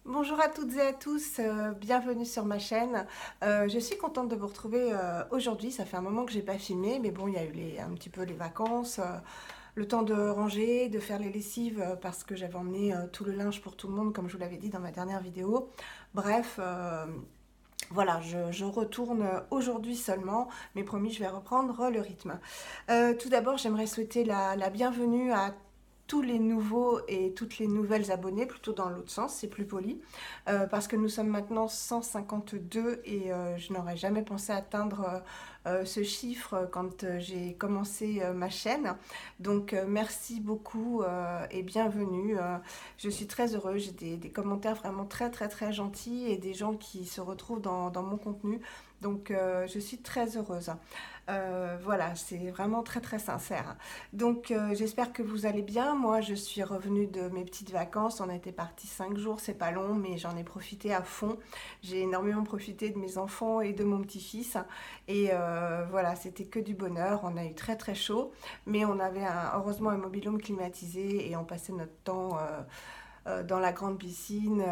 Bonjour à toutes et à tous, bienvenue sur ma chaîne. Je suis contente de vous retrouver aujourd'hui. Ça fait un moment que j'ai pas filmé, mais bon, il y a eu un petit peu les vacances, le temps de ranger, de faire les lessives parce que j'avais emmené tout le linge pour tout le monde, comme je vous l'avais dit dans ma dernière vidéo. Bref, voilà, je retourne aujourd'hui seulement, mais promis, je vais reprendre le rythme. Tout d'abord, j'aimerais souhaiter la bienvenue à tous les nouveaux et toutes les nouvelles abonnés, plutôt dans l'autre sens, c'est plus poli, parce que nous sommes maintenant 152 et je n'aurais jamais pensé atteindre ce chiffre quand j'ai commencé ma chaîne. Donc merci beaucoup et bienvenue. Je suis très heureuse, j'ai des commentaires vraiment très gentils et des gens qui se retrouvent dans mon contenu. Donc je suis très heureuse. Voilà, c'est vraiment très sincère. Donc j'espère que vous allez bien. Moi je suis revenue de mes petites vacances. On a été partis 5 jours, c'est pas long, mais j'en ai profité à fond. J'ai énormément profité de mes enfants et de mon petit-fils. Et voilà, c'était que du bonheur. On a eu très chaud, mais on avait heureusement un mobil-home climatisé et on passait notre temps dans la grande piscine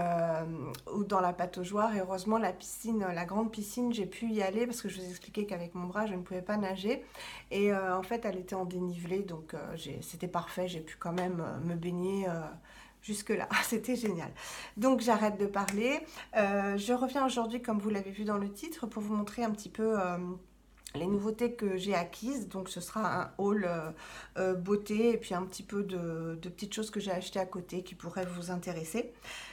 ou dans la pataugeoire. Et heureusement, la grande piscine, j'ai pu y aller parce que je vous expliquais qu'avec mon bras, je ne pouvais pas nager. Et en fait, elle était en dénivelé, donc c'était parfait. J'ai pu quand même me baigner. Jusque-là, c'était génial. Donc j'arrête de parler. Je reviens aujourd'hui, comme vous l'avez vu dans le titre, pour vous montrer un petit peu les nouveautés que j'ai acquises. Donc ce sera un haul beauté et puis un petit peu de petites choses que j'ai achetées à côté qui pourraient vous intéresser.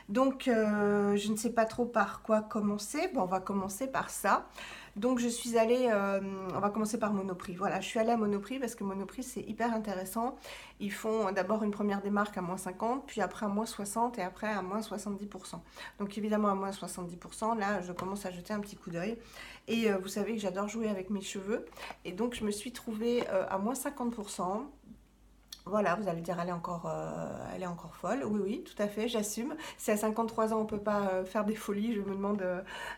Donc je ne sais pas trop par quoi commencer. Bon, on va commencer par ça. Donc je suis allée, on va commencer par Monoprix. Voilà, je suis allée à Monoprix parce que Monoprix c'est hyper intéressant. Ils font d'abord une première démarque à moins 50, puis après à moins 60 et après à moins 70%. Donc évidemment à moins 70%, là je commence à jeter un petit coup d'œil. Et vous savez que j'adore jouer avec mes cheveux. Et donc, je me suis trouvée à moins 50%. Voilà, vous allez dire, elle est encore folle. Oui, oui, tout à fait, j'assume. Si à 53 ans, on ne peut pas faire des folies, je me demande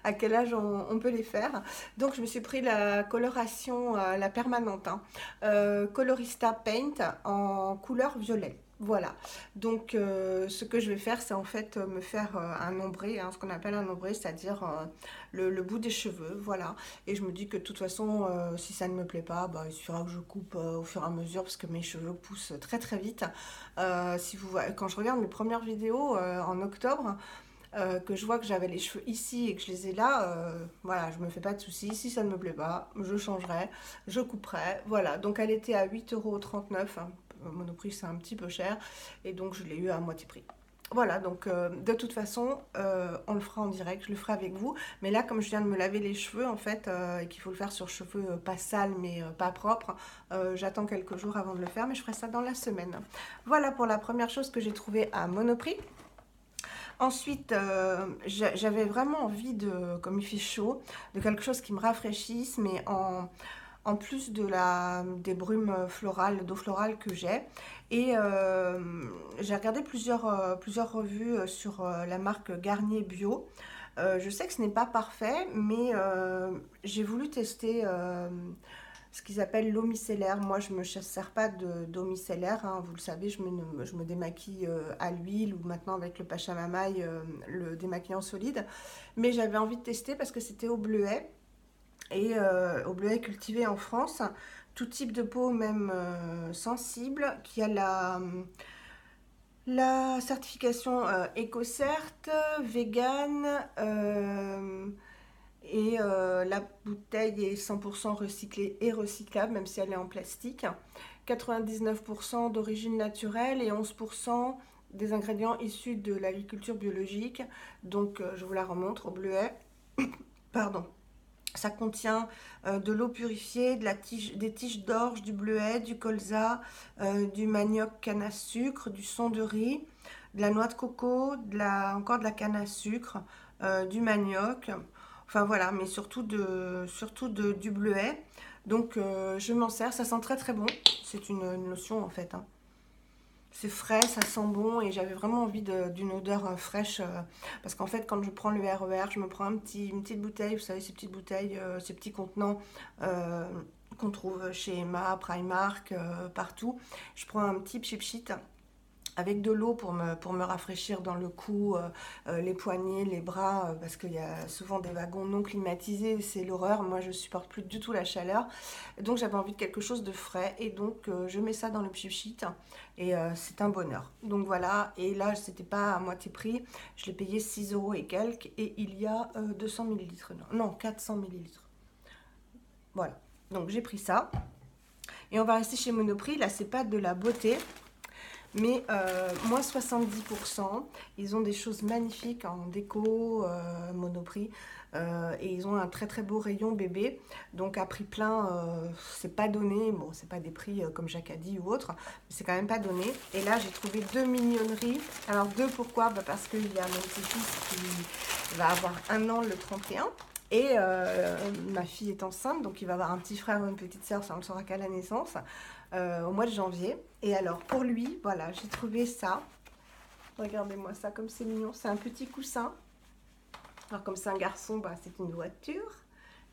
à quel âge on peut les faire. Donc, je me suis pris la coloration, la permanente, hein, Colorista Paint en couleur violet. Voilà, donc ce que je vais faire, c'est en fait me faire un ombré, hein, ce qu'on appelle un ombré, c'est-à-dire le bout des cheveux, voilà. Et je me dis que de toute façon, si ça ne me plaît pas, bah, il suffira que je coupe au fur et à mesure parce que mes cheveux poussent très vite. Si vous, quand je regarde mes premières vidéos en octobre, que je vois que j'avais les cheveux ici et que je les ai là, voilà, je me fais pas de soucis. Si ça ne me plaît pas, je changerai, je couperai. Voilà, donc elle était à 8,39 €. Hein. Monoprix, c'est un petit peu cher. Et donc je l'ai eu à moitié prix. Voilà, donc de toute façon, on le fera en direct, je le ferai avec vous. Mais là, comme je viens de me laver les cheveux, en fait, et qu'il faut le faire sur cheveux pas sales mais pas propres, j'attends quelques jours avant de le faire, mais je ferai ça dans la semaine. Voilà pour la première chose que j'ai trouvée à Monoprix. Ensuite, j'avais vraiment envie de, comme il fait chaud, de quelque chose qui me rafraîchisse, mais en plus des brumes florales, d'eau florale que j'ai. Et j'ai regardé plusieurs revues sur la marque Garnier Bio. Je sais que ce n'est pas parfait, mais j'ai voulu tester ce qu'ils appellent l'eau micellaire. Moi, je ne me sers pas d'eau micellaire, hein, vous le savez, je me démaquille à l'huile ou maintenant avec le Pachamamaï, le démaquillant solide. Mais j'avais envie de tester parce que c'était au bleuet et au bleuet cultivé en France. Tout type de peau, même sensible, qui a la certification EcoCert, vegan, et la bouteille est 100% recyclée et recyclable, même si elle est en plastique. 99% d'origine naturelle et 11% des ingrédients issus de l'agriculture biologique. Donc je vous la remontre au bleuet. Pardon. Ça contient de l'eau purifiée, des tiges d'orge, du bleuet, du colza, du manioc canne à sucre, du son de riz, de la noix de coco, encore de la canne à sucre, du manioc. Enfin voilà, mais du bleuet. Donc je m'en sers, ça sent très bon. C'est une lotion en fait, hein. C'est frais, ça sent bon et j'avais vraiment envie d'une odeur fraîche parce qu'en fait quand je prends le RER, je me prends une petite bouteille, vous savez ces petites bouteilles, ces petits contenants euh, qu'on trouve chez Emma, Primark, partout. Je prends un petit Cheap Sheet avec de l'eau pour me rafraîchir dans le cou, les poignets, les bras, parce qu'il y a souvent des wagons non climatisés, c'est l'horreur. Moi, je supporte plus du tout la chaleur. Donc, j'avais envie de quelque chose de frais. Et donc, je mets ça dans le pchit et c'est un bonheur. Donc, voilà. Et là, c'était pas à moitié prix. Je l'ai payé 6 euros et quelques. Et il y a 200 millilitres. Non, 400 millilitres. Voilà. Donc, j'ai pris ça. Et on va rester chez Monoprix. Là, c'est pas de la beauté. Mais moins 70%, ils ont des choses magnifiques en déco, Monoprix, et ils ont un très très beau rayon bébé, donc à prix plein, c'est pas donné, bon c'est pas des prix comme Jacadi ou autre, mais c'est quand même pas donné. Et là j'ai trouvé deux mignonneries, alors deux pourquoi? Bah parce qu'il y a mon petit-fils qui va avoir 1 an le 31, et ma fille est enceinte, donc il va avoir un petit frère ou une petite sœur, ça on le saura qu'à la naissance, au mois de janvier. Et alors pour lui, voilà, j'ai trouvé ça. Regardez-moi ça, comme c'est mignon. C'est un petit coussin. Alors comme c'est un garçon, bah, c'est une voiture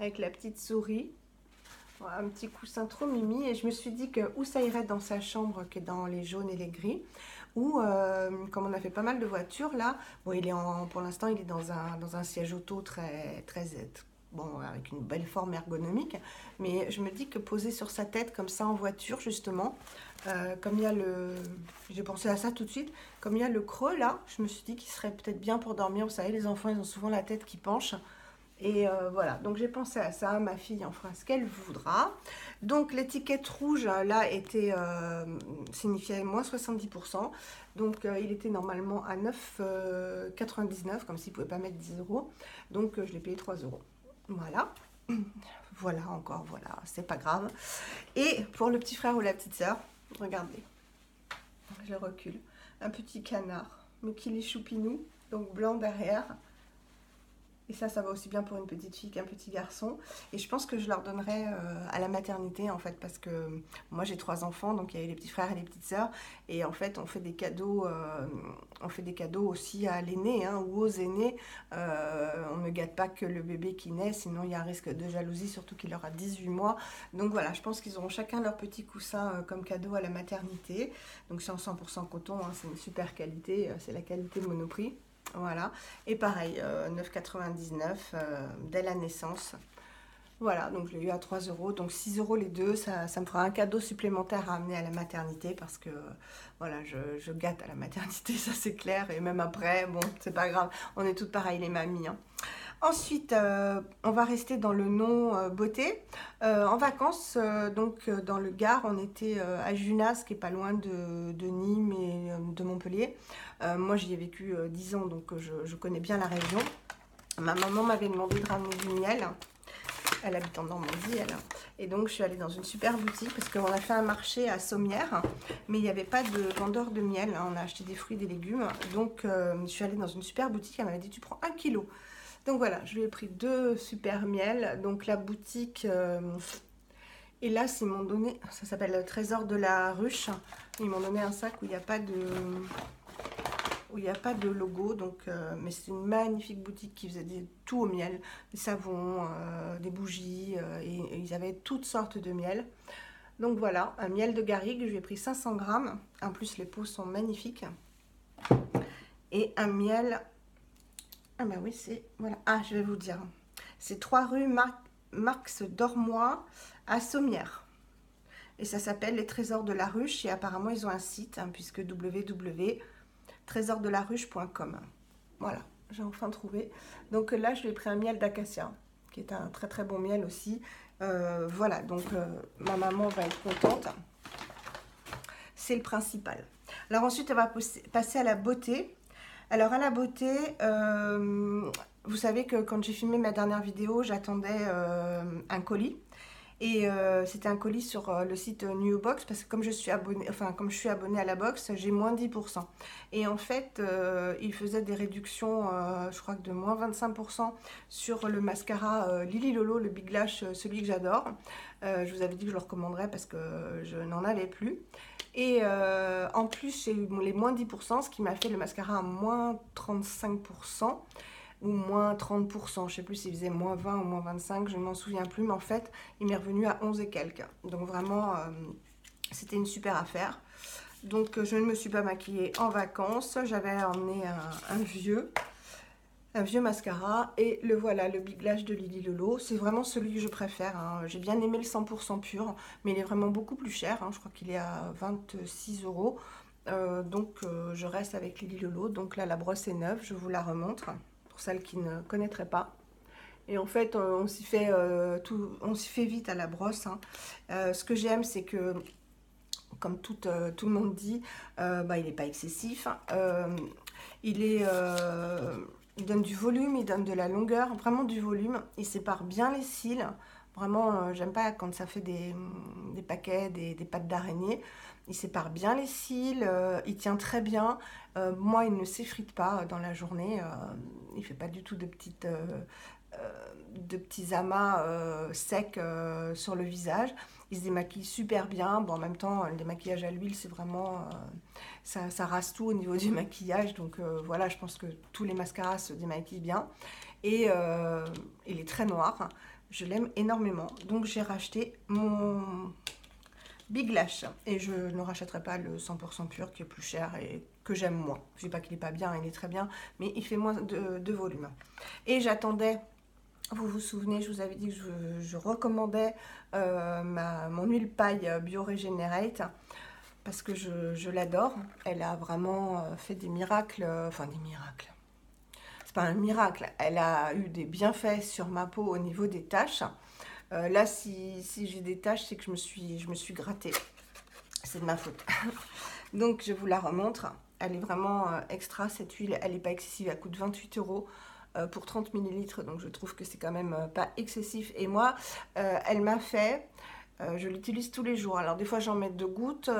avec la petite souris. Voilà, un petit coussin trop mimi. Et je me suis dit que où ça irait dans sa chambre, qui est dans les jaunes et les gris. Ou comme on a fait pas mal de voitures là, bon il est pour l'instant il est dans un siège auto très bon, avec une belle forme ergonomique, mais je me dis que poser sur sa tête comme ça en voiture justement, comme il y a j'ai pensé à ça tout de suite, comme il y a le creux là, je me suis dit qu'il serait peut-être bien pour dormir. Vous savez, les enfants ils ont souvent la tête qui penche. Et voilà, donc j'ai pensé à ça, ma fille en fera ce qu'elle voudra. Donc l'étiquette rouge là était signifiait moins 70%. Donc il était normalement à 9,99, comme s'il ne pouvait pas mettre 10 euros. Donc je l'ai payé 3 euros. Voilà. Voilà encore, voilà, c'est pas grave. Et pour le petit frère ou la petite sœur, regardez, je recule. Un petit canard, mais qu'il est choupinou, donc blanc derrière. Et ça va aussi bien pour une petite fille qu'un petit garçon. Et je pense que je leur donnerai à la maternité, en fait, parce que moi j'ai 3 enfants, donc il y a les petits frères et les petites sœurs. Et en fait, on fait des cadeaux aussi à l'aîné, hein, ou aux aînés. On ne gâte pas que le bébé qui naît, sinon il y a un risque de jalousie, surtout qu'il aura 18 mois. Donc voilà, je pense qu'ils auront chacun leur petit coussin comme cadeau à la maternité. Donc c'est en 100% coton, hein, c'est une super qualité, c'est la qualité de Monoprix. Voilà, et pareil, 9,99 dès la naissance. Voilà, donc je l'ai eu à 3 euros, donc 6 euros les deux, ça me fera un cadeau supplémentaire à amener à la maternité parce que voilà, je gâte à la maternité, ça c'est clair, et même après, bon, c'est pas grave, on est toutes pareilles les mamies, hein. Ensuite, on va rester dans le non beauté. En vacances, donc dans le Gard, on était à Junas, qui est pas loin de Nîmes et de Montpellier. Moi, j'y ai vécu 10 ans, donc je connais bien la région. Ma maman m'avait demandé de ramener du miel. Elle habite en Normandie, elle. Et donc, je suis allée dans une super boutique parce qu'on a fait un marché à Sommières, mais il n'y avait pas de vendeur de miel. On a acheté des fruits, des légumes. Donc, je suis allée dans une super boutique. Elle m'avait dit, tu prends 1 kilo. Donc voilà, je lui ai pris 2 super miels. Donc la boutique, et là, ils m'ont donné, ça s'appelle le Trésor de la Ruche. Ils m'ont donné un sac où il n'y a pas de logo. Donc, mais c'est une magnifique boutique qui faisait tout au miel, des savons, des bougies, et ils avaient toutes sortes de miel. Donc voilà, un miel de garrigue, je lui ai pris 500 grammes. En plus, les peaux sont magnifiques. Et un miel. Ah bah oui, c'est... Voilà. Ah, je vais vous dire. C'est 3 rue Marx d'Ormois à Sommières. Et ça s'appelle les Trésors de la Ruche. Et apparemment, ils ont un site, hein, puisque www.trésorsdelaruche.com. Voilà, j'ai enfin trouvé. Donc là, je lui ai pris un miel d'acacia, qui est un très très bon miel aussi. Voilà, donc ma maman va être contente. C'est le principal. Alors ensuite, on va passer à la beauté. Alors à la beauté, vous savez que quand j'ai filmé ma dernière vidéo, j'attendais un colis. Et c'était un colis sur le site New Box, parce que comme je suis abonnée à la box, j'ai moins 10%. Et en fait, il faisait des réductions, je crois que de moins 25% sur le mascara Lily Lolo, le Big Lash, celui que j'adore. Je vous avais dit que je le recommanderais parce que je n'en avais plus. Et en plus, j'ai eu les moins 10%, ce qui m'a fait le mascara à moins 35%. Ou moins 30%, je ne sais plus s'il faisait moins 20 ou moins 25, je ne m'en souviens plus, mais en fait, il m'est revenu à 11 et quelques. Donc vraiment, c'était une super affaire. Donc je ne me suis pas maquillée en vacances. J'avais emmené un vieux mascara et le voilà, le Big Lash de Lily Lolo. C'est vraiment celui que je préfère, hein. J'ai bien aimé le 100% pur, mais il est vraiment beaucoup plus cher, hein. Je crois qu'il est à 26 euros. Je reste avec Lily Lolo. Donc là, la brosse est neuve, je vous la remontre pour celles qui ne connaîtraient pas. Et en fait, on s'y fait, on s'y fait vite à la brosse, hein. Ce que j'aime, c'est que, comme tout le monde dit, il n'est pas excessif. Il est, il donne du volume, il donne de la longueur, vraiment du volume. Il sépare bien les cils. Vraiment, j'aime pas quand ça fait des paquets, des pattes d'araignée. Il sépare bien les cils, il tient très bien. Moi, il ne s'effrite pas dans la journée. Il fait pas du tout de petits amas secs sur le visage. Il se démaquille super bien. Bon, en même temps, le démaquillage à l'huile, c'est vraiment... ça rase tout au niveau du maquillage. Donc voilà, je pense que tous les mascaras se démaquillent bien. Et il est très noir. Je l'aime énormément. Donc j'ai racheté mon Big Lash. Et je ne rachèterai pas le 100% pur qui est plus cher et que j'aime moins. Je ne dis pas qu'il n'est pas bien, il est très bien. Mais il fait moins de volume. Et j'attendais... Vous vous souvenez, je vous avais dit que je recommandais mon huile paille Bio-Regenerate parce que je l'adore. Elle a vraiment fait des miracles, enfin des miracles. C'est pas un miracle, elle a eu des bienfaits sur ma peau au niveau des taches. Là, si j'ai des taches, c'est que je me suis grattée. C'est de ma faute. Donc, je vous la remontre. Elle est vraiment extra, cette huile. Elle n'est pas excessive, elle coûte 28 euros. Pour 30 millilitres, donc je trouve que c'est quand même pas excessif. Et moi, elle m'a fait, je l'utilise tous les jours. Alors des fois j'en mets 2 gouttes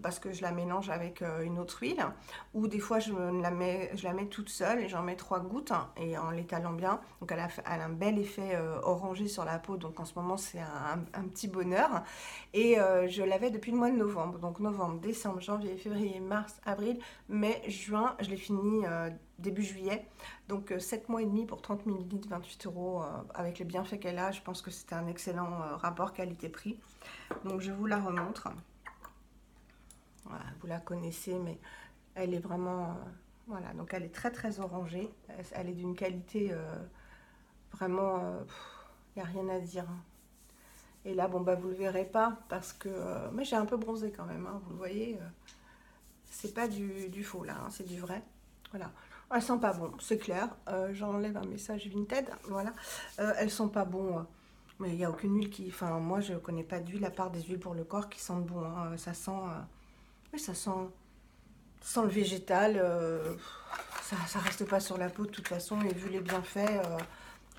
parce que je la mélange avec une autre huile, ou des fois je la mets toute seule et j'en mets 3 gouttes et en l'étalant bien. Donc elle a un bel effet orangé sur la peau, donc en ce moment c'est un petit bonheur. Et je l'avais depuis le mois de novembre, donc novembre, décembre, janvier, février, mars, avril, mai, juin, je l'ai fini début juillet. Donc 7 mois et demi pour 30 millilitres, 28 euros avec les bienfaits qu'elle a. Je pense que c'était un excellent rapport qualité-prix. Donc je vous la remontre. Voilà, vous la connaissez, mais elle est vraiment... voilà, donc elle est très très orangée. Elle est d'une qualité vraiment... il n'y a rien à dire, hein. Et là, bon, bah vous le verrez pas parce que... mais j'ai un peu bronzé quand même, hein, vous le voyez. C'est pas du faux là, hein, c'est du vrai. Voilà. Elles sont pas bon, c'est clair. J'enlève un message Vinted, voilà. Elles sont pas bon, mais il n'y a aucune huile qui... Enfin, moi, je connais pas d'huile à part des huiles pour le corps qui sentent bon, hein. Ça sent... oui, ça sent le végétal. Ça reste pas sur la peau de toute façon. Et vu les bienfaits,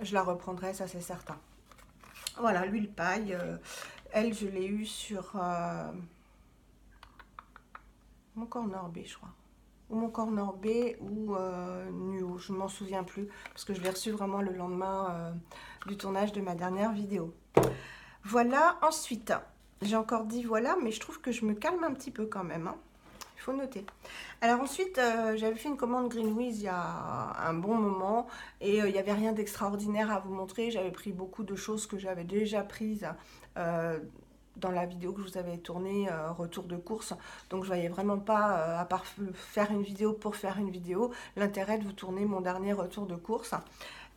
je la reprendrai, ça c'est certain. Voilà, l'huile paille. Elle, je l'ai eue sur mon corner B, je crois. Ou mon corner B ou Nuo, je ne m'en souviens plus parce que je l'ai reçu vraiment le lendemain du tournage de ma dernière vidéo. Voilà, ensuite, j'ai encore dit voilà, mais je trouve que je me calme un petit peu quand même, hein. Il faut noter. Alors ensuite, j'avais fait une commande Greenwiz il y a un bon moment et il n'y avait rien d'extraordinaire à vous montrer. J'avais pris beaucoup de choses que j'avais déjà prises dans la vidéo que je vous avais tournée, retour de course. Donc je voyais vraiment pas, à part faire une vidéo pour faire une vidéo, l'intérêt de vous tourner mon dernier retour de course.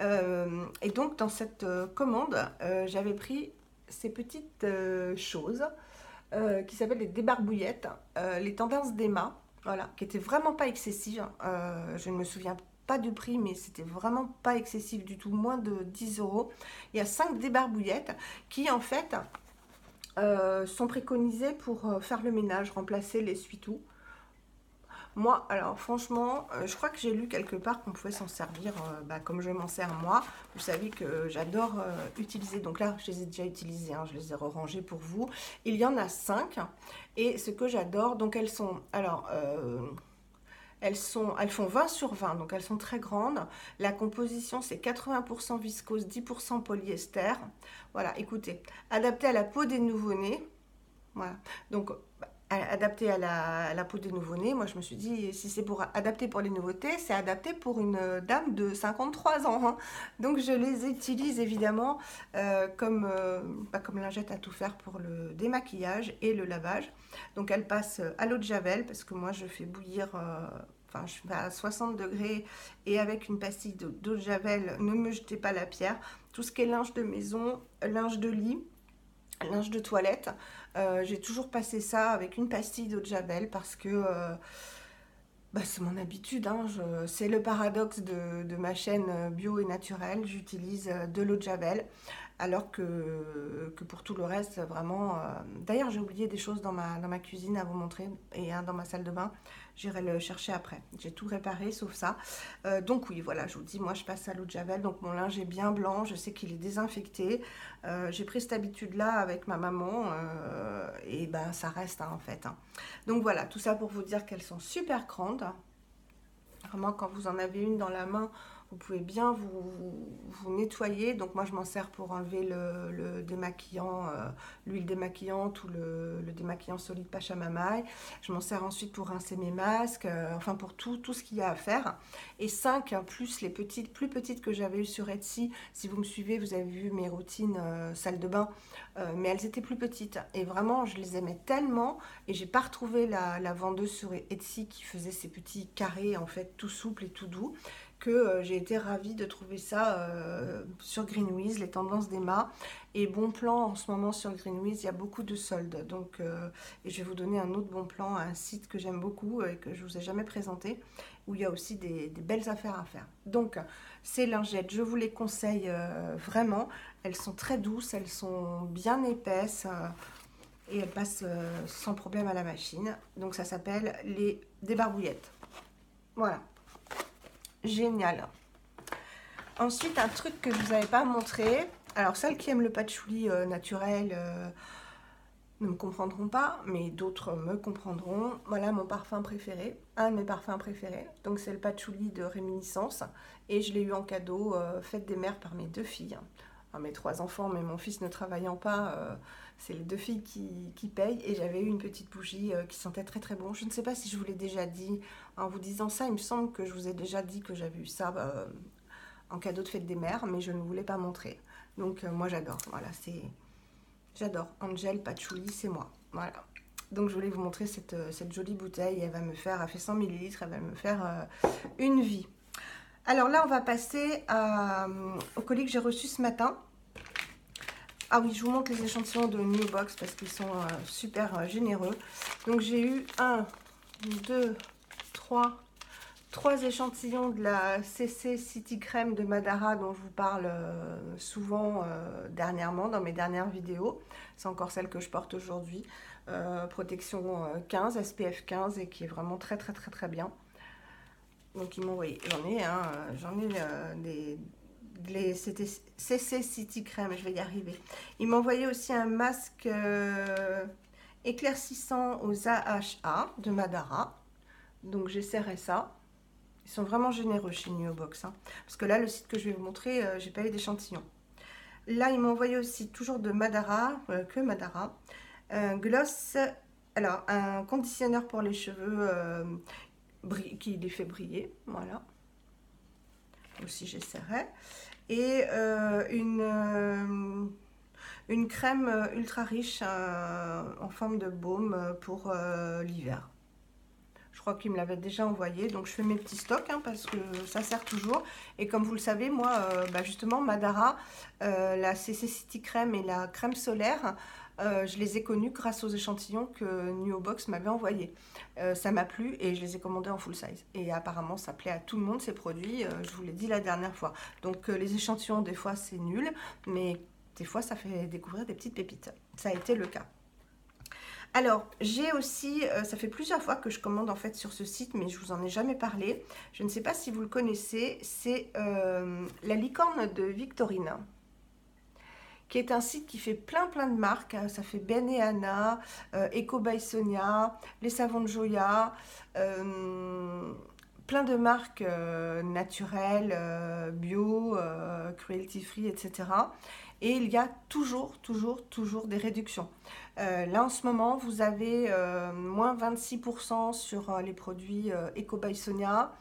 Et donc dans cette commande, j'avais pris ces petites choses qui s'appellent les débarbouillettes, les tendances d'Emma, voilà, qui étaient vraiment pas excessives. Je ne me souviens pas du prix, mais c'était vraiment pas excessif du tout, moins de 10 euros. Il y a 5 débarbouillettes qui en fait sont préconisées pour faire le ménage, remplacer l'essuie-tout. Moi, alors franchement, je crois que j'ai lu quelque part qu'on pouvait s'en servir comme je m'en sers moi. Vous savez que j'adore utiliser, donc là je les ai déjà utilisées, hein, je les ai rangées pour vous. Il y en a 5 et ce que j'adore, donc elles sont, alors elles font 20 sur 20, donc elles sont très grandes. La composition c'est 80% viscose, 10% polyester. Voilà, écoutez, adapté à la peau des nouveau-nés. Voilà, donc adapté à la peau des nouveau-nés. Moi, je me suis dit, si c'est pour adapter pour les nouveautés, c'est adapté pour une dame de 53 ans, hein. Donc, je les utilise évidemment comme lingette à tout faire pour le démaquillage et le lavage. Donc, elle passe à l'eau de Javel parce que moi, je fais bouillir. Enfin, je fais à 60 degrés et avec une pastille d'eau de Javel, ne me jetez pas la pierre. Tout ce qui est linge de maison, linge de lit, linge de toilette. J'ai toujours passé ça avec une pastille d'eau de Javel parce que bah, c'est mon habitude, hein. C'est le paradoxe de ma chaîne bio et naturelle. J'utilise de l'eau de Javel alors que pour tout le reste, vraiment. D'ailleurs, j'ai oublié des choses dans ma cuisine à vous montrer et un dans ma salle de bain. J'irai le chercher après. J'ai tout réparé sauf ça. Donc oui, voilà, je vous dis, moi je passe à l'eau de Javel. Donc mon linge est bien blanc, je sais qu'il est désinfecté. J'ai pris cette habitude-là avec ma maman et ben ça reste hein, en fait, hein. Donc voilà, tout ça pour vous dire qu'elles sont super grandes. Vraiment, quand vous en avez une dans la main, vous pouvez bien vous nettoyer. Donc moi, je m'en sers pour enlever le démaquillant, l'huile démaquillante ou le démaquillant solide Pachamamaï. Je m'en sers ensuite pour rincer mes masques, enfin pour tout ce qu'il y a à faire. Et 5 plus les petites, plus petites que j'avais eues sur Etsy. Si vous me suivez, vous avez vu mes routines salle de bain. Mais elles étaient plus petites. Et vraiment, je les aimais tellement. Et j'ai pas retrouvé la vendeuse sur Etsy qui faisait ces petits carrés, en fait, tout souples et tout doux, que j'ai été ravie de trouver ça sur Greenwiz, les tendances d'Emma. Et bon plan en ce moment sur Greenwiz, il y a beaucoup de soldes. Donc, et je vais vous donner un autre bon plan à un site que j'aime beaucoup et que je vous ai jamais présenté, où il y a aussi des belles affaires à faire. Donc, ces lingettes, je vous les conseille vraiment. Elles sont très douces, elles sont bien épaisses et elles passent sans problème à la machine. Donc, ça s'appelle les débarbouillettes. Voilà. Génial. Ensuite, un truc que je vous avais pas montré. Alors, celles qui aiment le patchouli naturel ne me comprendront pas, mais d'autres me comprendront. Voilà mon parfum préféré, un de mes parfums préférés. Donc, c'est le patchouli de Réminiscence. Et je l'ai eu en cadeau, fête des mères par mes 2 filles. Alors, mes 3 enfants, mais mon fils ne travaillant pas, c'est les 2 filles qui payent. Et j'avais eu une petite bougie qui sentait très très bon. Je ne sais pas si je vous l'ai déjà dit. En vous disant ça, il me semble que je vous ai déjà dit que j'avais eu ça en cadeau de fête des mères, mais je ne voulais pas montrer. Donc moi j'adore. Voilà, j'adore. Angel Patchouli, c'est moi. Voilà. Donc je voulais vous montrer cette jolie bouteille. Elle fait 100 millilitres, elle va me faire une vie. Alors là, on va passer au colis que j'ai reçu ce matin. Ah oui, je vous montre les échantillons de New Box parce qu'ils sont super généreux. Donc j'ai eu 1, 2, 3 échantillons de la CC City Crème de Madara dont je vous parle souvent dernièrement dans mes dernières vidéos. C'est encore celle que je porte aujourd'hui. Protection 15, SPF 15 et qui est vraiment très très très très bien. Donc ils m'ont envoyé, j'en ai c'était CC City Crème, je vais y arriver. Ils m'ont envoyé aussi un masque éclaircissant aux AHA de Madara. Donc j'essaierai ça. Ils sont vraiment généreux chez Nuobox, hein. Parce que là, le site que je vais vous montrer, j'ai pas eu d'échantillon. Là, ils m'ont envoyé aussi toujours de Madara, que Madara. Un gloss, alors un conditionneur pour les cheveux qui les fait briller. Voilà. Aussi, j'essaierai. Et une crème ultra riche en forme de baume pour l'hiver. Je crois qu'il me l'avait déjà envoyé, donc je fais mes petits stocks hein, parce que ça sert toujours. Et comme vous le savez, moi, justement, Madara, la CC City Crème et la crème solaire, je les ai connues grâce aux échantillons que Nuobox m'avait envoyés. Ça m'a plu et je les ai commandés en full size. Et apparemment, ça plaît à tout le monde ces produits, je vous l'ai dit la dernière fois. Donc les échantillons, des fois, c'est nul, mais des fois, ça fait découvrir des petites pépites. Ça a été le cas. Alors, j'ai aussi, ça fait plusieurs fois que je commande en fait sur ce site, mais je vous en ai jamais parlé. Je ne sais pas si vous le connaissez, c'est la licorne de Victorine, qui est un site qui fait plein de marques. Ça fait Ben et Anna, Eco by Sonia, les savons de Joya, plein de marques naturelles, bio, cruelty free, etc. Et il y a toujours des réductions. Là en ce moment, vous avez moins 26% sur les produits Eco by Sonia,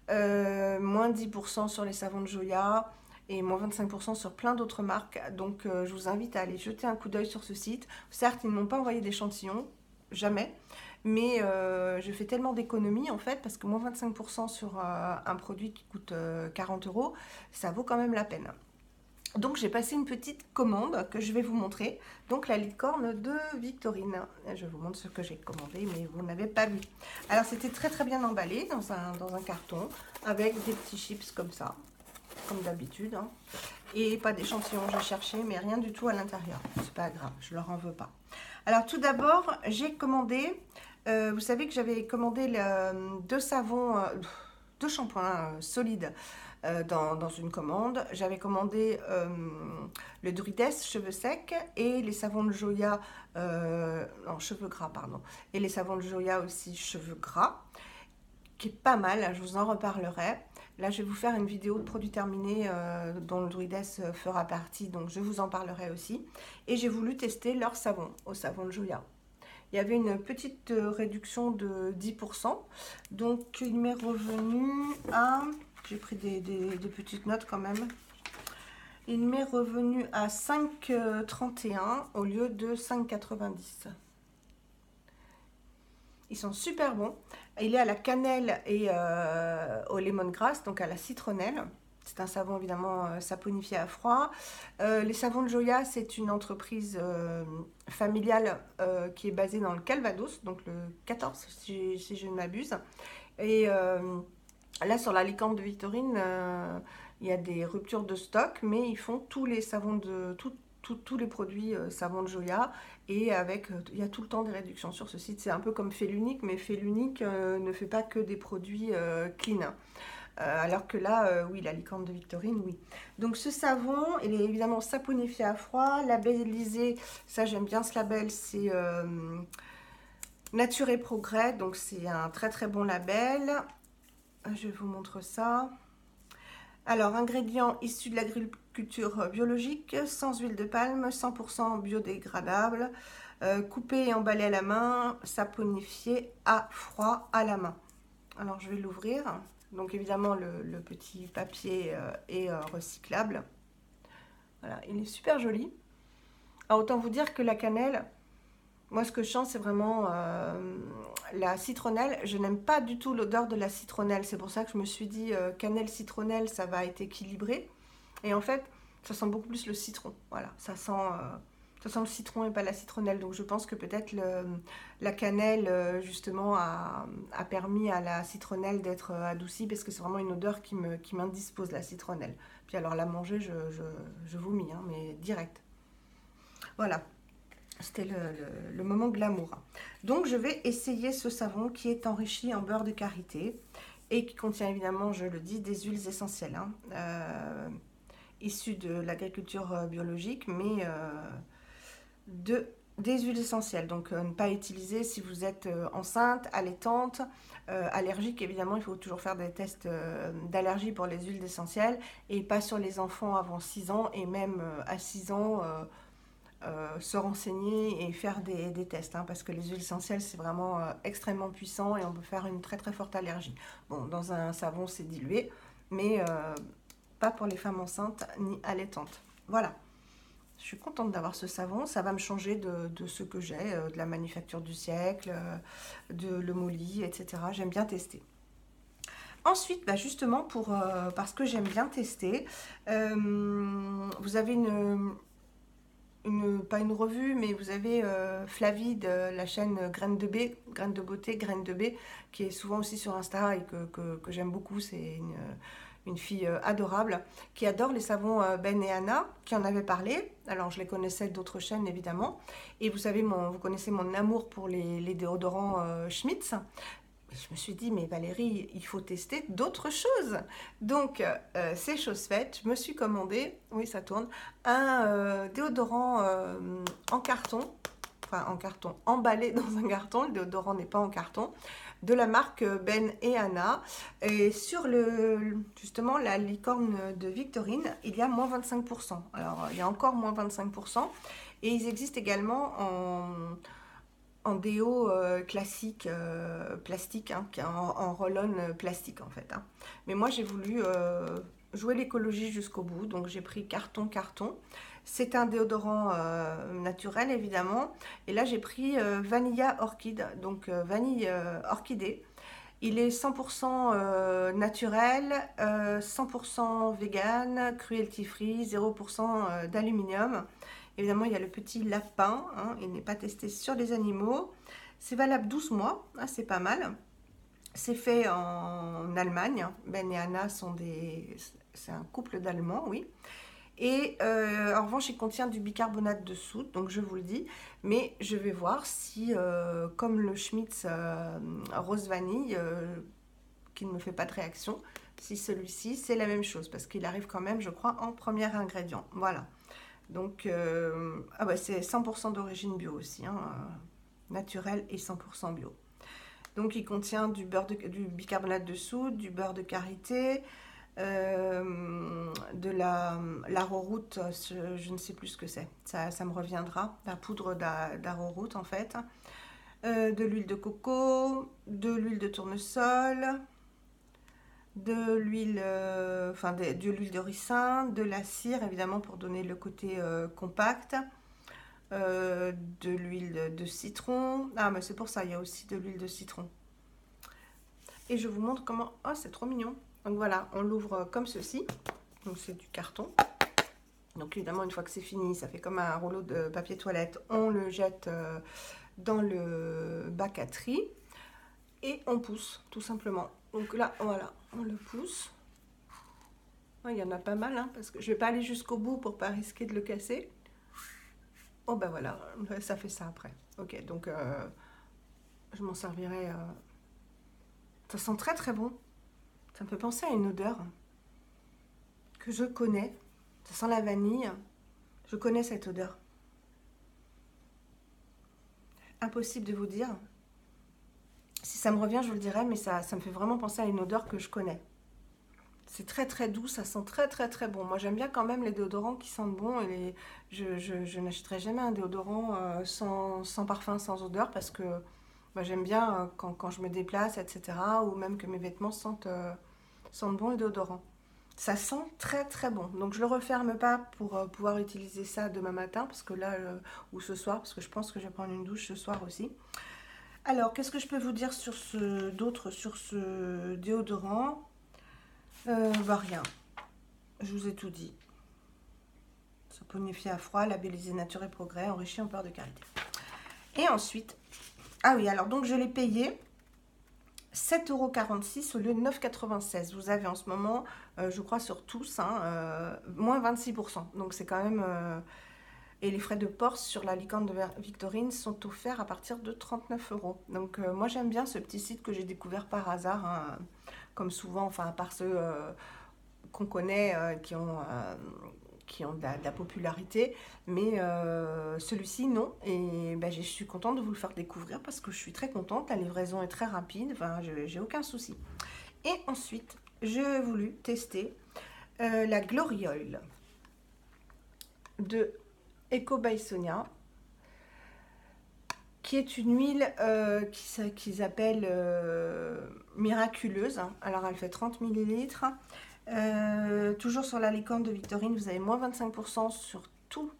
moins 10% sur les savons de Joya et moins 25% sur plein d'autres marques. Donc je vous invite à aller jeter un coup d'œil sur ce site. Certes, ils ne m'ont pas envoyé d'échantillons, jamais, mais je fais tellement d'économies en fait, parce que moins 25% sur un produit qui coûte 40 euros, ça vaut quand même la peine. Donc j'ai passé une petite commande que je vais vous montrer, donc la licorne de Victorine. Je vous montre ce que j'ai commandé, mais vous n'avez pas vu. Alors c'était très bien emballé dans un carton, avec des petits chips comme ça, comme d'habitude, hein. Et pas d'échantillon, j'ai cherché, mais rien du tout à l'intérieur. C'est pas grave, je leur en veux pas. Alors tout d'abord, j'ai commandé, vous savez que j'avais commandé deux savons, deux shampoings solides dans une commande. J'avais commandé le Druides cheveux secs et les savons de Joya, non, cheveux gras, pardon. Et les savons de Joya aussi cheveux gras, qui est pas mal, je vous en reparlerai. Là, je vais vous faire une vidéo de produits terminés dont le Druides fera partie, donc je vous en parlerai aussi. Et j'ai voulu tester leur savon, au savon de Joya. Il y avait une petite réduction de 10%, donc il m'est revenu à... J'ai pris des petites notes quand même. Il m'est revenu à 5,31 au lieu de 5,90. Ils sont super bons. Il est à la cannelle et au lemongrass, donc à la citronnelle. C'est un savon évidemment saponifié à froid. Les savons de Joya, c'est une entreprise familiale qui est basée dans le Calvados, donc le 14 si je ne m'abuse. Et là sur la licorne de Victorine, il y a des ruptures de stock, mais ils font tous les savons de tous les produits savon de Joya, et avec il y a tout le temps des réductions sur ce site. C'est un peu comme Fait l'Unique, mais Fait l'Unique ne fait pas que des produits clean. Alors que là, oui, la licorne de Victorine, oui. Donc ce savon, il est évidemment saponifié à froid, labellisé, ça j'aime bien ce label, c'est Nature et Progrès, donc c'est un très bon label. Je vous montre ça. Alors, ingrédients issus de l'agriculture biologique, sans huile de palme, 100% biodégradable, coupé et emballé à la main, saponifié à froid à la main. Alors, je vais l'ouvrir. Donc, évidemment, le petit papier est recyclable. Voilà, il est super joli. Alors, autant vous dire que la cannelle, moi, ce que je sens, c'est vraiment la citronnelle. Je n'aime pas du tout l'odeur de la citronnelle. C'est pour ça que je me suis dit cannelle-citronnelle, ça va être équilibré. Et en fait, ça sent beaucoup plus le citron. Voilà, ça sent le citron et pas la citronnelle. Donc, je pense que peut-être la cannelle, justement, a permis à la citronnelle d'être adoucie, parce que c'est vraiment une odeur qui m'indispose, la citronnelle. Puis alors, la manger, je vomis, hein, mais direct. Voilà. C'était le moment glamour. Donc, je vais essayer ce savon qui est enrichi en beurre de karité et qui contient évidemment, je le dis, des huiles essentielles, hein, issues de l'agriculture biologique, mais des huiles essentielles. Donc, ne pas utiliser si vous êtes enceinte, allaitante, allergique. Évidemment, il faut toujours faire des tests d'allergie pour les huiles essentielles, et pas sur les enfants avant 6 ans, et même à 6 ans... se renseigner et faire des tests, hein, parce que les huiles essentielles, c'est vraiment extrêmement puissant et on peut faire une très forte allergie. Bon, dans un savon, c'est dilué, mais pas pour les femmes enceintes ni allaitantes. Voilà, je suis contente d'avoir ce savon. Ça va me changer de ce que j'ai, de la manufacture du siècle, de Le Molly, etc. J'aime bien tester. Ensuite, bah justement, parce que j'aime bien tester, vous avez pas une revue, mais vous avez Flavie de la chaîne Graines de beauté, Graines de B, qui est souvent aussi sur Insta et que j'aime beaucoup. C'est une fille adorable qui adore les savons Ben et Anna, qui en avait parlé. Alors, je les connaissais d'autres chaînes, évidemment. Et vous savez, vous connaissez mon amour pour les déodorants Schmitz. Je me suis dit, mais Valérie, il faut tester d'autres choses. Donc, c'est chose faite. Je me suis commandé, oui, ça tourne, un déodorant en carton. enfin en carton, emballé dans un carton, le déodorant n'est pas en carton, de la marque Ben et Anna. Et sur justement la licorne de Victorine, il y a moins 25%. Alors il y a encore moins 25%. Et ils existent également en déo classique, plastique, hein, en roll-on plastique en fait. Hein. Mais moi j'ai voulu jouer l'écologie jusqu'au bout, donc j'ai pris carton. C'est un déodorant naturel évidemment. Et là j'ai pris Vanilla Orchid, donc vanille orchidée. Il est 100% naturel, 100% vegan, cruelty free, 0% d'aluminium. Évidemment, il y a le petit lapin, hein, il n'est pas testé sur les animaux. C'est valable 12 mois, hein, c'est pas mal. C'est fait en Allemagne. Ben et Anna c'est un couple d'Allemands, oui. Et en revanche, il contient du bicarbonate de soude, donc je vous le dis. Mais je vais voir si, comme le Schmitz Rose Vanille, qui ne me fait pas de réaction, si celui-ci, c'est la même chose. Parce qu'il arrive quand même, je crois, en premier ingrédient. Voilà. Donc, ah bah, c'est 100% d'origine bio aussi, hein, naturel et 100% bio. Donc, il contient du bicarbonate de soude, du beurre de karité, de l'arrowroot, je ne sais plus ce que c'est, ça me reviendra, la poudre d'arrowroot en fait, de l'huile de coco, de l'huile de tournesol, de l'huile de ricin, de la cire évidemment pour donner le côté compact, de l'huile de citron, ah mais c'est pour ça, il y a aussi de l'huile de citron. Et je vous montre comment, oh c'est trop mignon. Donc voilà, on l'ouvre comme ceci, donc c'est du carton. Donc évidemment une fois que c'est fini, ça fait comme un rouleau de papier toilette, on le jette dans le bac à tri et on pousse tout simplement. Donc là voilà, on le pousse. Il y en a pas mal, hein, parce que je vais pas aller jusqu'au bout pour pas risquer de le casser. Oh ben voilà, ça fait ça après. Ok, donc je m'en servirai. Ça sent très très bon. Ça me fait penser à une odeur que je connais. Ça sent la vanille. Je connais cette odeur. Impossible de vous dire. Si ça me revient, je vous le dirai, mais ça me fait vraiment penser à une odeur que je connais. C'est très très doux, ça sent très très très bon. Moi j'aime bien quand même les déodorants qui sentent bon. Et je n'achèterai jamais un déodorant sans parfum, sans odeur, parce que bah, j'aime bien quand je me déplace, etc. Ou même que mes vêtements sentent bon le déodorant. Ça sent très très bon. Donc je le referme pas pour pouvoir utiliser ça demain matin, parce que là, ou ce soir, parce que je pense que je vais prendre une douche ce soir aussi. Alors, qu'est-ce que je peux vous dire sur ce déodorant? Bah rien. Je vous ai tout dit. Saponifié à froid, labellisé Nature et Progrès, enrichi en beurre de karité. Et ensuite, ah oui, alors donc je l'ai payé 7,46 € au lieu de 9,96 €. Vous avez en ce moment, je crois sur tous, hein, moins 26%. Donc c'est quand même... et les frais de port sur la licorne de Victorine sont offerts à partir de 39 €. Donc moi j'aime bien ce petit site que j'ai découvert par hasard, hein, comme souvent, enfin à part ceux qu'on connaît, qui ont de la popularité, mais celui-ci non, et ben, je suis contente de vous le faire découvrir parce que je suis très contente, la livraison est très rapide, enfin j'ai aucun souci. Et ensuite j'ai voulu tester la Glory Oil de Eco by Sonia, qui est une huile qu'ils appellent miraculeuse. Alors elle fait 30 ml. Toujours sur la licorne de Victorine, vous avez moins 25% sur tout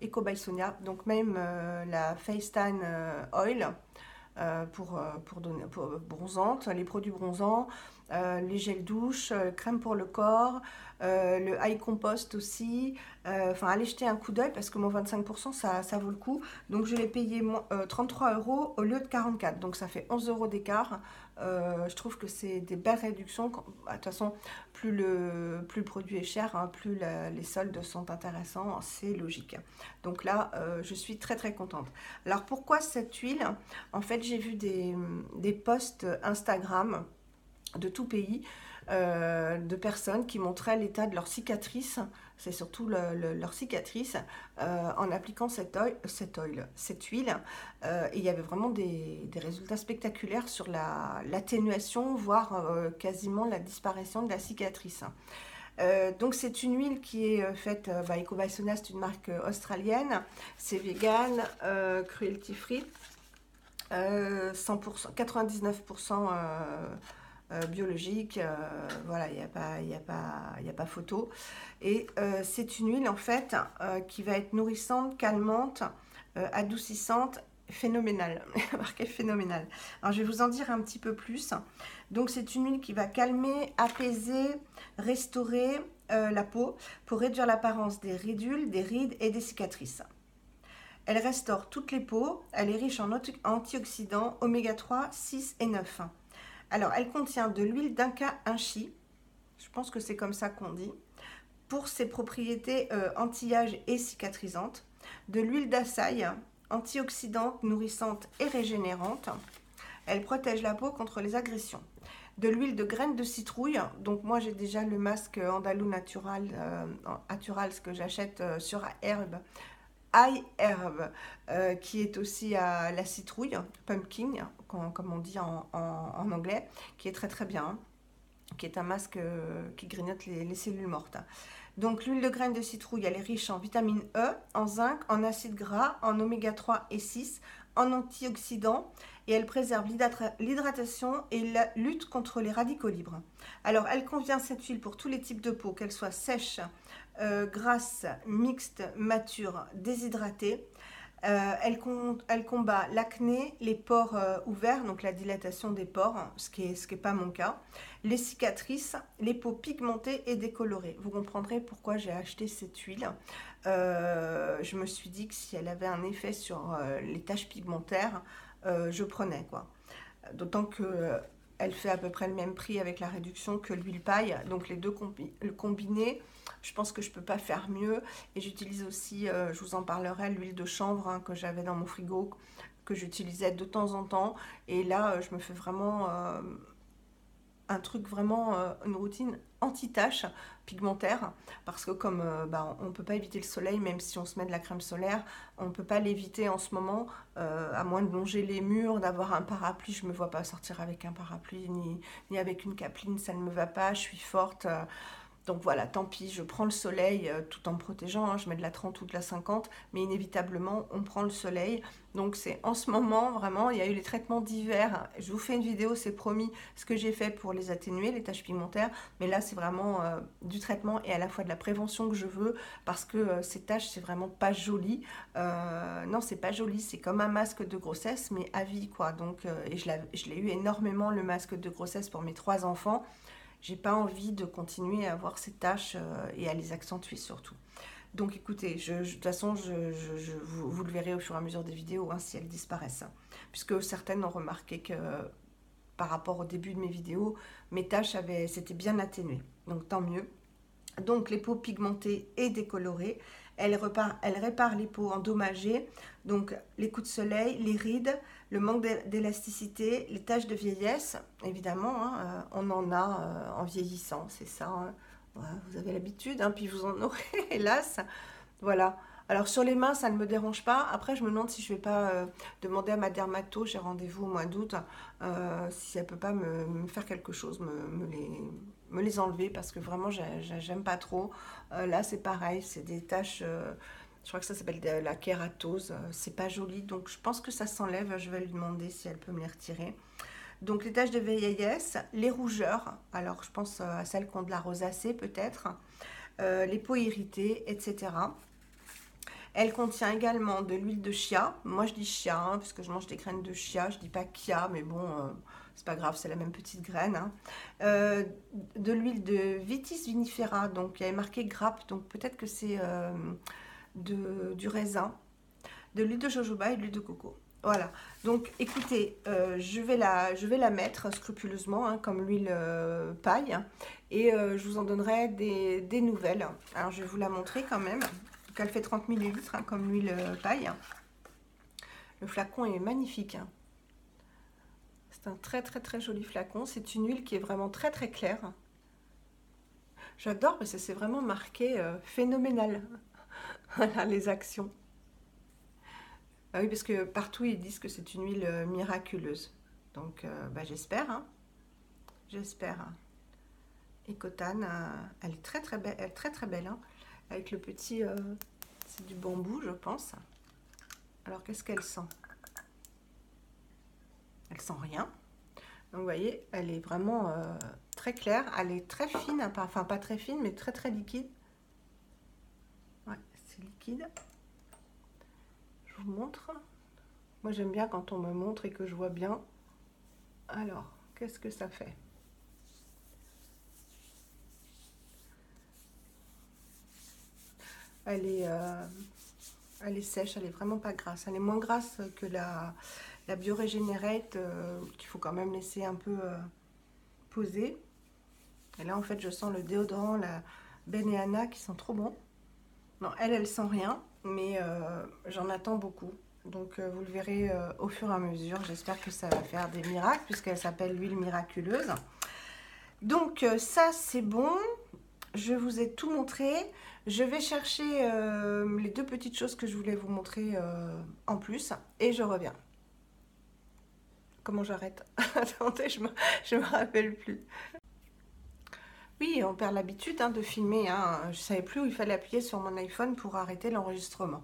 Eco by Sonia, donc même la FaceTime Oil pour bronzante, les produits bronzants, les gels douche, crème pour le corps, le eye compost aussi. Enfin, allez jeter un coup d'œil parce que mon 25%, ça vaut le coup. Donc, je l'ai payé 33 € au lieu de 44. Donc, ça fait 11 € d'écart. Je trouve que c'est des belles réductions. De toute façon, plus le produit est cher, hein, plus les soldes sont intéressants. C'est logique. Donc là, je suis très très contente. Alors, pourquoi cette huile? En fait, j'ai vu des posts Instagram de tout pays de personnes qui montraient l'état de leurs cicatrices, c'est surtout leurs cicatrices, en appliquant cette huile. Et il y avait vraiment des résultats spectaculaires sur l'atténuation, voire quasiment la disparition de la cicatrice. Donc c'est une huile qui est faite, Eco by Sonia, c'est une marque australienne, c'est vegan, cruelty free, 100%, 99% biologique, voilà, il n'y a pas photo. Et c'est une huile en fait qui va être nourrissante, calmante, adoucissante, phénoménale, marqué phénoménale. Alors je vais vous en dire un petit peu plus. Donc c'est une huile qui va calmer, apaiser, restaurer la peau pour réduire l'apparence des ridules, des rides et des cicatrices. Elle restaure toutes les peaux, elle est riche en antioxydants oméga 3, 6 et 9. Alors, elle contient de l'huile d'Inca Inchi, je pense que c'est comme ça qu'on dit, pour ses propriétés anti-âge et cicatrisantes, de l'huile d'açaï, antioxydante, nourrissante et régénérante. Elle protège la peau contre les agressions. De l'huile de graines de citrouille, donc moi j'ai déjà le masque Andalou Natural, ce que j'achète sur Herbe, iHerb, qui est aussi à la citrouille, pumpkin, comme on dit en anglais, qui est très très bien, qui est un masque qui grignote les cellules mortes. Donc l'huile de graines de citrouille, elle est riche en vitamine E, en zinc, en acides gras, en oméga 3 et 6, en antioxydants, et elle préserve l'hydratation et la lutte contre les radicaux libres. Alors elle convient, cette huile, pour tous les types de peau, qu'elle soit sèche, grasse, mixte, mature, déshydratée. Elle combat l'acné, les pores ouverts, donc la dilatation des pores, ce qui est pas mon cas, les cicatrices, les peaux pigmentées et décolorées. Vous comprendrez pourquoi j'ai acheté cette huile. Je me suis dit que si elle avait un effet sur les taches pigmentaires, je prenais quoi. D'autant que elle fait à peu près le même prix avec la réduction que l'huile paille, donc les deux combinés, je pense que je ne peux pas faire mieux. Et j'utilise aussi, je vous en parlerai, l'huile de chanvre hein, que j'avais dans mon frigo, que j'utilisais de temps en temps. Et là, je me fais vraiment un truc vraiment, une routine anti-tache pigmentaire, parce que comme on ne peut pas éviter le soleil, même si on se met de la crème solaire, on ne peut pas l'éviter en ce moment, à moins de longer les murs, d'avoir un parapluie. Je ne me vois pas sortir avec un parapluie, ni avec une capeline, ça ne me va pas, je suis forte. Donc voilà, tant pis, je prends le soleil tout en me protégeant, hein, je mets de la 30 ou de la 50, mais inévitablement, on prend le soleil. Donc c'est en ce moment, vraiment, il y a eu les traitements d'hiver. Je vous fais une vidéo, c'est promis, ce que j'ai fait pour les atténuer, les taches pigmentaires. Mais là, c'est vraiment du traitement et à la fois de la prévention que je veux, parce que ces taches, c'est vraiment pas joli. Non, c'est pas joli, c'est comme un masque de grossesse, mais à vie, quoi. Donc, et je l'ai eu énormément, le masque de grossesse, pour mes 3 enfants. J'ai pas envie de continuer à avoir ces tâches et à les accentuer surtout. Donc écoutez, de toute façon, vous le verrez au fur et à mesure des vidéos, hein, si elles disparaissent. Puisque certaines ont remarqué que par rapport au début de mes vidéos, mes tâches s'étaient bien atténuées. Donc tant mieux. Donc les peaux pigmentées et décolorées, elle répare les peaux endommagées, donc les coups de soleil, les rides, le manque d'élasticité, les taches de vieillesse, évidemment, hein, on en a en vieillissant, c'est ça, hein. Ouais, vous avez l'habitude, hein, puis vous en aurez, hélas. Voilà. Alors sur les mains, ça ne me dérange pas. Après, je me demande si je ne vais pas demander à ma dermato, j'ai rendez-vous au mois d'août, si elle ne peut pas me faire quelque chose, me les enlever, parce que vraiment, j'aime pas trop. Là, c'est pareil, c'est des taches, je crois que ça s'appelle de la kératose, c'est pas joli, donc je pense que ça s'enlève. Je vais lui demander si elle peut me les retirer. Donc les taches de vieillesse, les rougeurs, alors je pense à celles qui ont de la rosacée peut-être, les peaux irritées, etc. Elle contient également de l'huile de chia. Moi, je dis chia, hein, parce que je mange des graines de chia. Je dis pas chia, mais bon, c'est pas grave, c'est la même petite graine. Hein. De l'huile de Vitis vinifera, donc il y avait marqué grappe, donc peut-être que c'est du raisin. De l'huile de jojoba et de l'huile de coco. Voilà, donc écoutez, je vais la mettre scrupuleusement, hein, comme l'huile paille, et je vous en donnerai des nouvelles. Alors je vais vous la montrer quand même. Donc elle fait 30 ml, hein, comme l'huile paille. Le flacon est magnifique. Hein. C'est un très très très joli flacon. C'est une huile qui est vraiment très très claire. J'adore parce que c'est vraiment marqué phénoménal. Voilà, les actions. Ah oui, parce que partout ils disent que c'est une huile miraculeuse. Donc bah, j'espère, hein, j'espère. Et Cotane, elle est très très belle, elle est très très belle, hein, avec le petit, c'est du bambou, je pense. Alors qu'est-ce qu'elle sent? Elle sent rien. Donc vous voyez, elle est vraiment très claire, elle est très fine, hein, enfin pas très fine, mais très très liquide. Ouais, c'est liquide. Je vous montre. Moi j'aime bien quand on me montre et que je vois bien. Alors, qu'est-ce que ça fait? Elle est, euh, elle est sèche, elle est vraiment pas grasse. Elle est moins grasse que la Biorégénérate qu'il faut quand même laisser un peu poser. Et là en fait je sens le déodorant, la Ben et Anna qui sont trop bons. Non, elle sent rien, mais j'en attends beaucoup. Donc vous le verrez au fur et à mesure. J'espère que ça va faire des miracles puisqu'elle s'appelle l'huile miraculeuse. Donc ça c'est bon. Je vous ai tout montré. Je vais chercher les deux petites choses que je voulais vous montrer en plus et je reviens. Comment j'arrête? Attendez, je me rappelle plus. Oui, on perd l'habitude hein, de filmer. Hein. Je savais plus où il fallait appuyer sur mon iPhone pour arrêter l'enregistrement.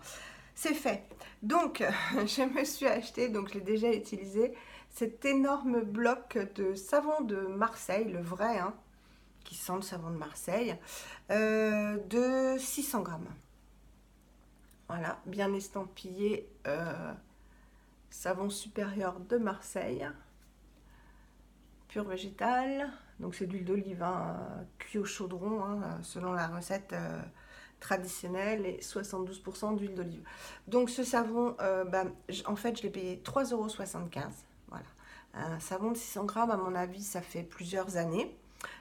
C'est fait. Donc, je me suis acheté, donc je l'ai déjà utilisé, cet énorme bloc de savon de Marseille, le vrai, hein, qui sent le savon de Marseille, de 600 grammes. Voilà, bien estampillé, savon supérieur de Marseille, pur végétal. Donc c'est d'huile d'olive, hein, cuit au chaudron, hein, selon la recette traditionnelle, et 72% d'huile d'olive. Donc ce savon, bah, en fait, je l'ai payé 3,75 €. Voilà. Un savon de 600 grammes, à mon avis, ça fait plusieurs années.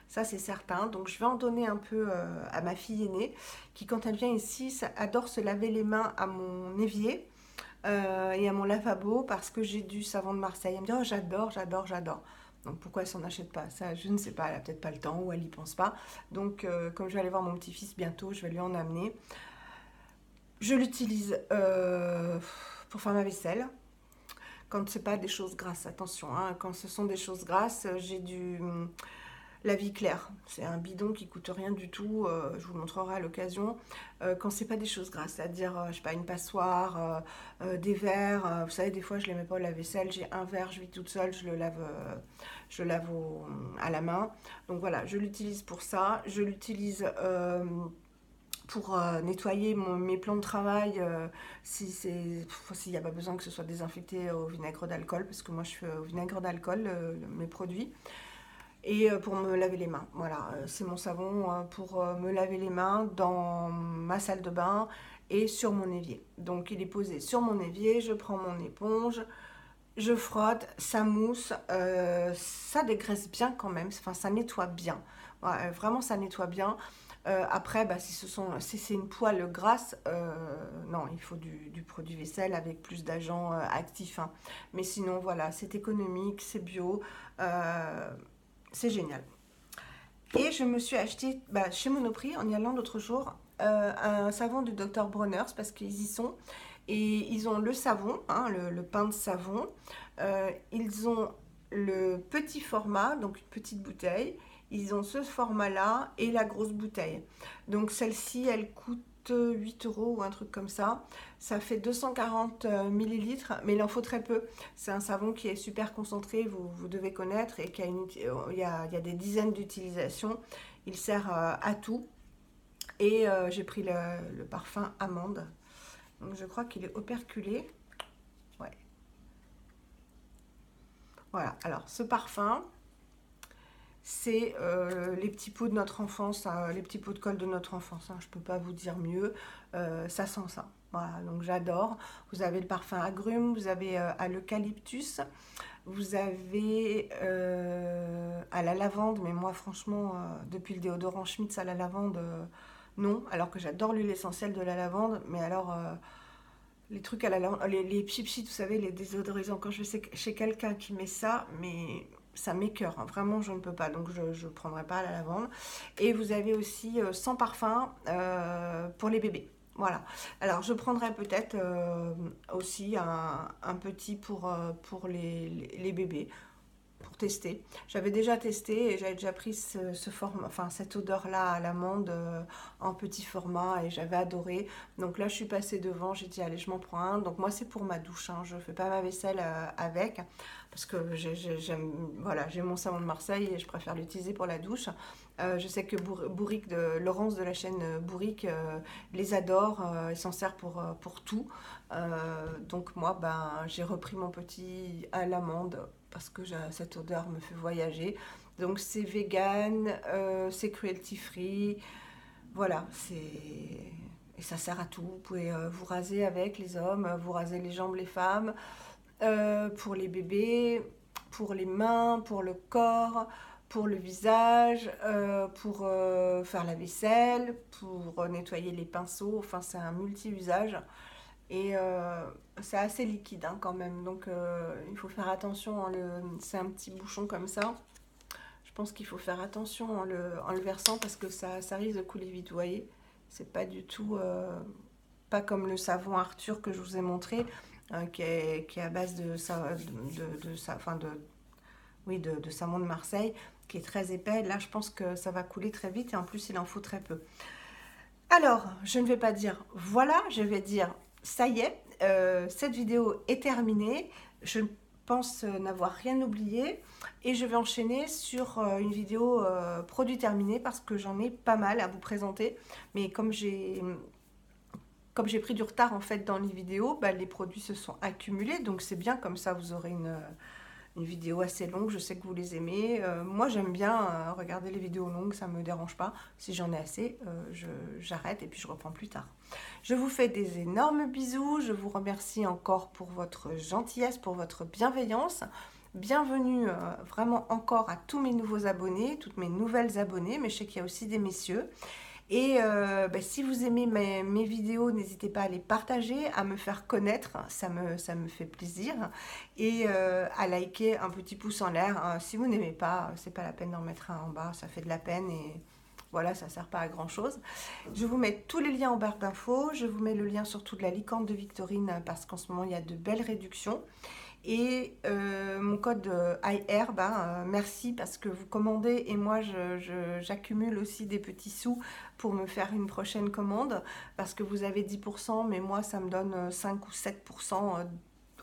Ça, c'est certain. Donc, je vais en donner un peu à ma fille aînée, qui, quand elle vient ici, adore se laver les mains à mon évier et à mon lavabo parce que j'ai du savon de Marseille. Elle me dit, oh, j'adore, j'adore, j'adore. Donc, pourquoi elle s'en achète pas? Ça, je ne sais pas. Elle a peut-être pas le temps ou elle y pense pas. Donc, comme je vais aller voir mon petit-fils bientôt, je vais lui en amener. Je l'utilise pour faire ma vaisselle. Quand c'est pas des choses grasses, attention, hein, quand ce sont des choses grasses, j'ai du la vie claire. C'est un bidon qui coûte rien du tout, je vous le montrerai à l'occasion. Quand c'est pas des choses grasses, c'est-à-dire, je sais pas, une passoire, des verres, vous savez, des fois je les mets pas au lave-vaisselle, j'ai un verre, je vis toute seule, je le lave à la main. Donc voilà, je l'utilise pour ça. Je l'utilise pour nettoyer mes plans de travail s'il n'y a pas besoin que ce soit désinfecté au vinaigre d'alcool, parce que moi je fais au vinaigre d'alcool mes produits, et pour me laver les mains. Voilà, c'est mon savon pour me laver les mains dans ma salle de bain et sur mon évier. Donc il est posé sur mon évier, je prends mon éponge, je frotte, ça mousse, ça dégraisse bien quand même, enfin ça nettoie bien. Ouais, vraiment ça nettoie bien. Après, bah, si c'est une poêle grasse, non, il faut du produit vaisselle avec plus d'agents actifs. Hein. Mais sinon, voilà, c'est économique, c'est bio, euh, c'est génial. Et je me suis acheté bah, chez Monoprix en y allant l'autre jour un savon du Dr Bronner's parce qu'ils y sont. Et ils ont le savon, hein, le pain de savon. Ils ont le petit format, donc une petite bouteille. Ils ont ce format-là et la grosse bouteille. Donc celle-ci, elle coûte 8 € ou un truc comme ça. Ça fait 240 millilitres, mais il en faut très peu. C'est un savon qui est super concentré, vous devez connaître, et qui a il y a des dizaines d'utilisations. Il sert à tout. Et j'ai pris le parfum amande. Donc je crois qu'il est operculé. Ouais. Voilà. Alors ce parfum, c'est les petits pots de notre enfance, les petits pots de colle de notre enfance. Hein, je peux pas vous dire mieux. Ça sent ça. Voilà. Donc j'adore. Vous avez le parfum agrumes, vous avez à l'eucalyptus, vous avez à la lavande. Mais moi franchement, depuis le déodorant Schmitz à la lavande, non. Alors que j'adore l'huile essentielle de la lavande. Mais alors les trucs à la lavande, les pchipchis, vous savez, les désodorisants, quand je sais chez quelqu'un qui met ça, mais ça m'écœure, hein. Vraiment je ne peux pas, donc je ne prendrai pas la lavande. Et vous avez aussi sans parfum pour les bébés. Voilà. Alors je prendrai peut-être aussi un petit pour les bébés pour tester. J'avais déjà testé et j'avais déjà pris ce format, enfin cette odeur-là à l'amande en petit format et j'avais adoré. Donc là, je suis passée devant, j'ai dit allez, je m'en prends un. Donc moi, c'est pour ma douche, hein. Je fais pas ma vaisselle avec parce que j'aime, voilà, j'ai mon savon de Marseille et je préfère l'utiliser pour la douche. Je sais que Bourrique de Laurence de la chaîne Bourrique les adore, il s'en sert pour tout. Donc moi, ben, j'ai repris mon petit à l'amande parce que cette odeur me fait voyager. Donc c'est vegan, c'est cruelty free, voilà, c'est... Et ça sert à tout. Vous pouvez vous raser avec les hommes, vous raser les jambes les femmes, pour les bébés, pour les mains, pour le corps, pour le visage, pour faire la vaisselle, pour nettoyer les pinceaux. Enfin, c'est un multi-usage. Et c'est assez liquide hein, quand même, donc il faut faire attention c'est un petit bouchon comme ça. Je pense qu'il faut faire attention en le versant parce que ça risque de couler vite, vous voyez. C'est pas du tout, pas comme le savon Arthur que je vous ai montré, qui est à base enfin oui, de savon de Marseille, qui est très épais. Là, je pense que ça va couler très vite et en plus, il en faut très peu. Alors, je ne vais pas dire voilà, je vais dire ça y est, cette vidéo est terminée. Je pense n'avoir rien oublié et je vais enchaîner sur une vidéo produit terminé parce que j'en ai pas mal à vous présenter. Mais comme j'ai pris du retard en fait dans les vidéos, bah, les produits se sont accumulés. Donc c'est bien, comme ça vous aurez une vidéo assez longue, je sais que vous les aimez. Moi j'aime bien regarder les vidéos longues, ça ne me dérange pas. Si j'en ai assez, j'arrête et puis je reprends plus tard. Je vous fais des énormes bisous, je vous remercie encore pour votre gentillesse, pour votre bienveillance. Bienvenue vraiment encore à tous mes nouveaux abonnés, toutes mes nouvelles abonnées, mais je sais qu'il y a aussi des messieurs. Et bah, si vous aimez mes vidéos, n'hésitez pas à les partager, à me faire connaître, ça me fait plaisir. Et à liker un petit pouce en l'air. Si vous n'aimez pas, c'est pas la peine d'en mettre un en bas, ça fait de la peine et voilà, ça sert pas à grand chose. Je vous mets tous les liens en barre d'infos, je vous mets le lien surtout de la licorne de Victorine parce qu'en ce moment il y a de belles réductions. Et mon code IR, merci parce que vous commandez et moi j'accumule aussi des petits sous pour me faire une prochaine commande parce que vous avez 10% mais moi ça me donne 5 ou 7%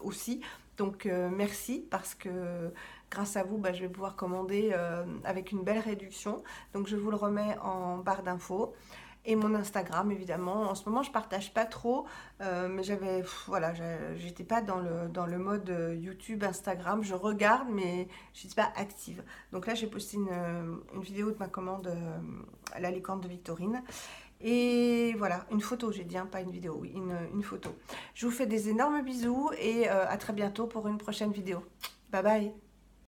aussi. Donc merci parce que grâce à vous je vais pouvoir commander avec une belle réduction. Donc je vous le remets en barre d'infos. Et mon Instagram évidemment. En ce moment je partage pas trop, mais voilà, j'étais pas dans le mode YouTube, Instagram. Je regarde mais je suis pas active. Donc là j'ai posté une vidéo de ma commande à la licorne de Victorine. Et voilà, une photo, j'ai dit, hein, pas une vidéo, oui, une photo. Je vous fais des énormes bisous et à très bientôt pour une prochaine vidéo. Bye bye.